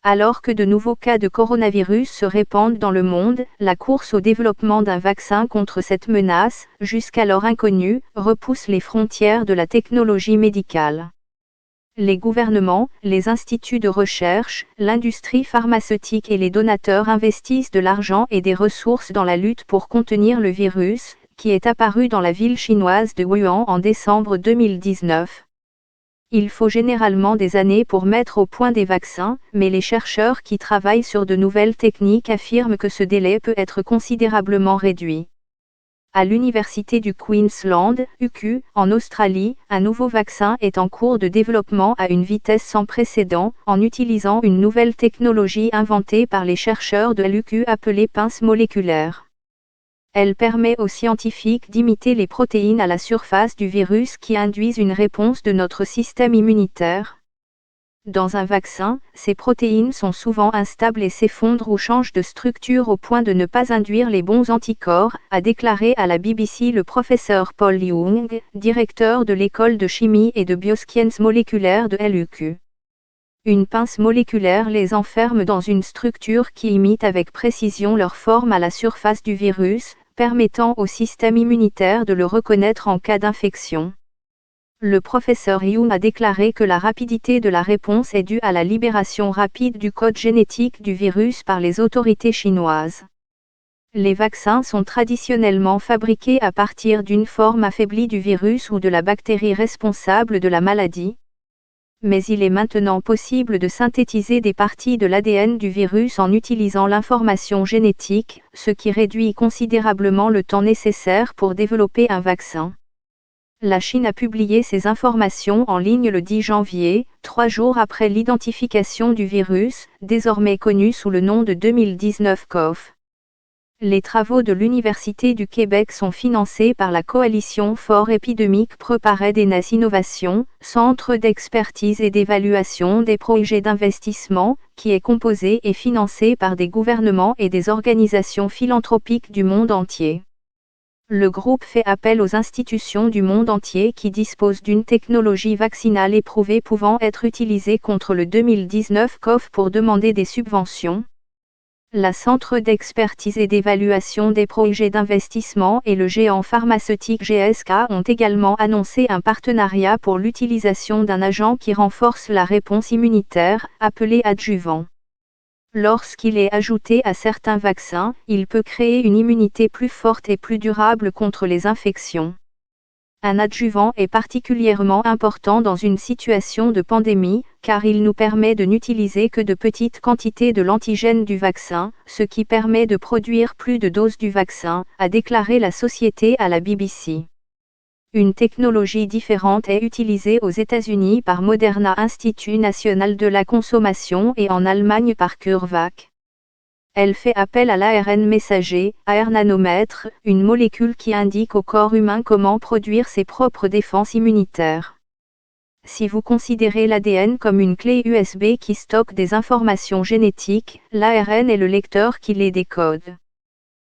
Alors que de nouveaux cas de coronavirus se répandent dans le monde, la course au développement d'un vaccin contre cette menace, jusqu'alors inconnue, repousse les frontières de la technologie médicale. Les gouvernements, les instituts de recherche, l'industrie pharmaceutique et les donateurs investissent de l'argent et des ressources dans la lutte pour contenir le virus, qui est apparu dans la ville chinoise de Wuhan en décembre 2019. Il faut généralement des années pour mettre au point des vaccins, mais les chercheurs qui travaillent sur de nouvelles techniques affirment que ce délai peut être considérablement réduit. À l'université du Queensland, UQ, en Australie, un nouveau vaccin est en cours de développement à une vitesse sans précédent, en utilisant une nouvelle technologie inventée par les chercheurs de l'UQ appelée pince moléculaire. Elle permet aux scientifiques d'imiter les protéines à la surface du virus qui induisent une réponse de notre système immunitaire. Dans un vaccin, ces protéines sont souvent instables et s'effondrent ou changent de structure au point de ne pas induire les bons anticorps, a déclaré à la BBC le professeur Paul Young, directeur de l'école de chimie et de biosciences moléculaires de l'UQ. Une pince moléculaire les enferme dans une structure qui imite avec précision leur forme à la surface du virus, permettant au système immunitaire de le reconnaître en cas d'infection. Le professeur Young a déclaré que la rapidité de la réponse est due à la libération rapide du code génétique du virus par les autorités chinoises. Les vaccins sont traditionnellement fabriqués à partir d'une forme affaiblie du virus ou de la bactérie responsable de la maladie. Mais il est maintenant possible de synthétiser des parties de l'ADN du virus en utilisant l'information génétique, ce qui réduit considérablement le temps nécessaire pour développer un vaccin. La Chine a publié ces informations en ligne le 10 janvier, 3 jours après l'identification du virus, désormais connu sous le nom de 2019 CoV. Les travaux de l'Université du Québec sont financés par la coalition Fort Épidémique Preparedness des Innovations, centre d'expertise et d'évaluation des projets d'investissement, qui est composé et financé par des gouvernements et des organisations philanthropiques du monde entier. Le groupe fait appel aux institutions du monde entier qui disposent d'une technologie vaccinale éprouvée pouvant être utilisée contre le 2019 CoV pour demander des subventions. La Centre d'expertise et d'évaluation des projets d'investissement et le géant pharmaceutique GSK ont également annoncé un partenariat pour l'utilisation d'un agent qui renforce la réponse immunitaire, appelé adjuvant. Lorsqu'il est ajouté à certains vaccins, il peut créer une immunité plus forte et plus durable contre les infections. Un adjuvant est particulièrement important dans une situation de pandémie, car il nous permet de n'utiliser que de petites quantités de l'antigène du vaccin, ce qui permet de produire plus de doses du vaccin, a déclaré la société à la BBC. Une technologie différente est utilisée aux États-Unis par Moderna Institut National de la Consommation et en Allemagne par CureVac. Elle fait appel à l'ARN messager, AR nanomètre, une molécule qui indique au corps humain comment produire ses propres défenses immunitaires. Si vous considérez l'ADN comme une clé USB qui stocke des informations génétiques, l'ARN est le lecteur qui les décode.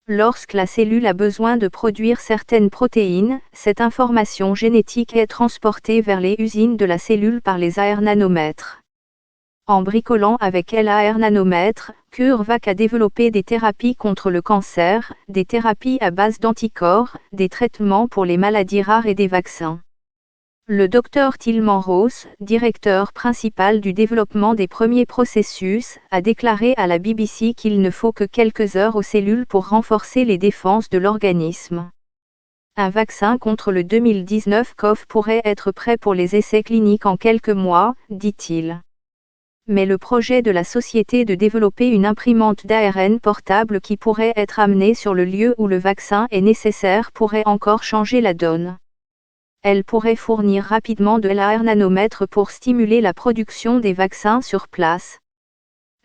Lorsque la cellule a besoin de produire certaines protéines, cette information génétique est transportée vers les usines de la cellule par les AR nanomètres. En bricolant avec l'AR nanomètre, CureVac a développé des thérapies contre le cancer, des thérapies à base d'anticorps, des traitements pour les maladies rares et des vaccins. Le Dr Tilman Ross, directeur principal du développement des premiers processus, a déclaré à la BBC qu'il ne faut que quelques heures aux cellules pour renforcer les défenses de l'organisme. Un vaccin contre le 2019 CoV pourrait être prêt pour les essais cliniques en quelques mois, dit-il. Mais le projet de la société de développer une imprimante d'ARN portable qui pourrait être amenée sur le lieu où le vaccin est nécessaire pourrait encore changer la donne. Elle pourrait fournir rapidement de l'AR nanomètre pour stimuler la production des vaccins sur place.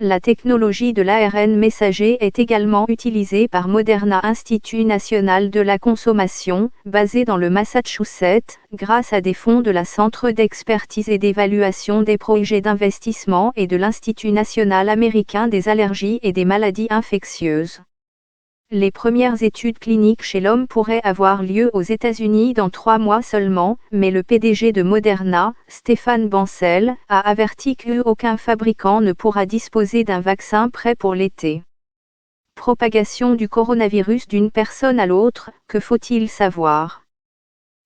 La technologie de l'ARN messager est également utilisée par Moderna Institut National de la Consommation, basé dans le Massachusetts, grâce à des fonds de la Centre d'expertise et d'évaluation des projets d'investissement et de l'Institut national américain des allergies et des maladies infectieuses. Les premières études cliniques chez l'homme pourraient avoir lieu aux États-Unis dans 3 mois seulement, mais le PDG de Moderna, Stéphane Bancel, a averti qu'aucun fabricant ne pourra disposer d'un vaccin prêt pour l'été. Propagation du coronavirus d'une personne à l'autre, que faut-il savoir ?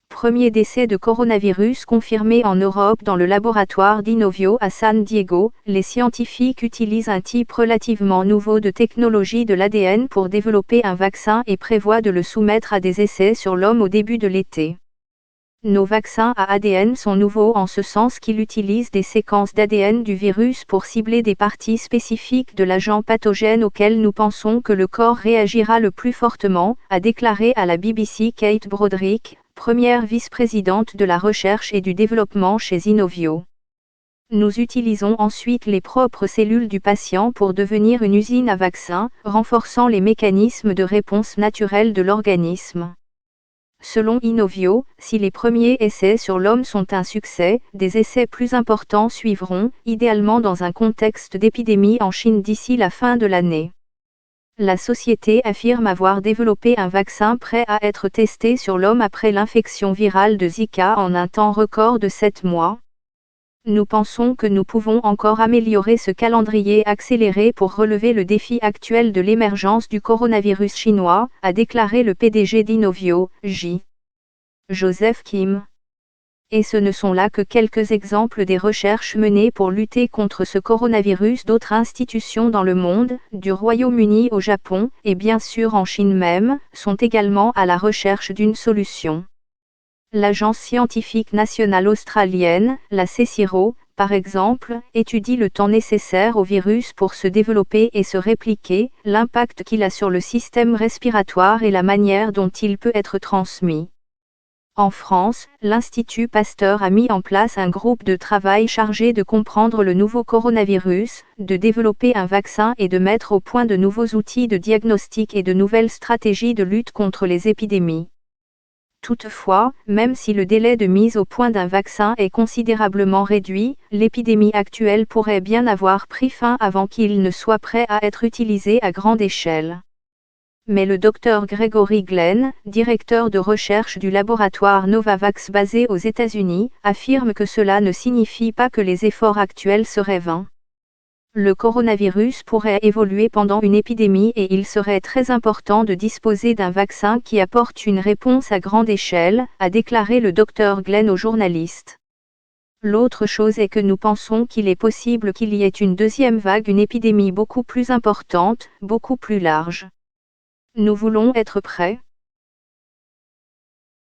Premier décès de coronavirus confirmé en Europe dans le laboratoire d'Inovio à San Diego. Les scientifiques utilisent un type relativement nouveau de technologie de l'ADN pour développer un vaccin et prévoient de le soumettre à des essais sur l'homme au début de l'été. Nos vaccins à ADN sont nouveaux en ce sens qu'ils utilisent des séquences d'ADN du virus pour cibler des parties spécifiques de l'agent pathogène auquel nous pensons que le corps réagira le plus fortement, a déclaré à la BBC Kate Broderick, première vice-présidente de la recherche et du développement chez Inovio. Nous utilisons ensuite les propres cellules du patient pour devenir une usine à vaccins, renforçant les mécanismes de réponse naturelle de l'organisme. Selon Inovio, si les premiers essais sur l'homme sont un succès, des essais plus importants suivront, idéalement dans un contexte d'épidémie en Chine d'ici la fin de l'année. La société affirme avoir développé un vaccin prêt à être testé sur l'homme après l'infection virale de Zika en un temps record de 7 mois. Nous pensons que nous pouvons encore améliorer ce calendrier accéléré pour relever le défi actuel de l'émergence du coronavirus chinois, a déclaré le PDG d'Inovio, J. Joseph Kim. Et ce ne sont là que quelques exemples des recherches menées pour lutter contre ce coronavirus. D'autres institutions dans le monde, du Royaume-Uni au Japon, et bien sûr en Chine même, sont également à la recherche d'une solution. L'Agence scientifique nationale australienne, la CSIRO, par exemple, étudie le temps nécessaire au virus pour se développer et se répliquer, l'impact qu'il a sur le système respiratoire et la manière dont il peut être transmis. En France, l'Institut Pasteur a mis en place un groupe de travail chargé de comprendre le nouveau coronavirus, de développer un vaccin et de mettre au point de nouveaux outils de diagnostic et de nouvelles stratégies de lutte contre les épidémies. Toutefois, même si le délai de mise au point d'un vaccin est considérablement réduit, l'épidémie actuelle pourrait bien avoir pris fin avant qu'il ne soit prêt à être utilisé à grande échelle. Mais le Dr Gregory Glenn, directeur de recherche du laboratoire Novavax basé aux États-Unis, affirme que cela ne signifie pas que les efforts actuels seraient vains. Le coronavirus pourrait évoluer pendant une épidémie et il serait très important de disposer d'un vaccin qui apporte une réponse à grande échelle, a déclaré le Dr Glenn aux journalistes. L'autre chose est que nous pensons qu'il est possible qu'il y ait une deuxième vague, une épidémie beaucoup plus importante, beaucoup plus large. Nous voulons être prêts.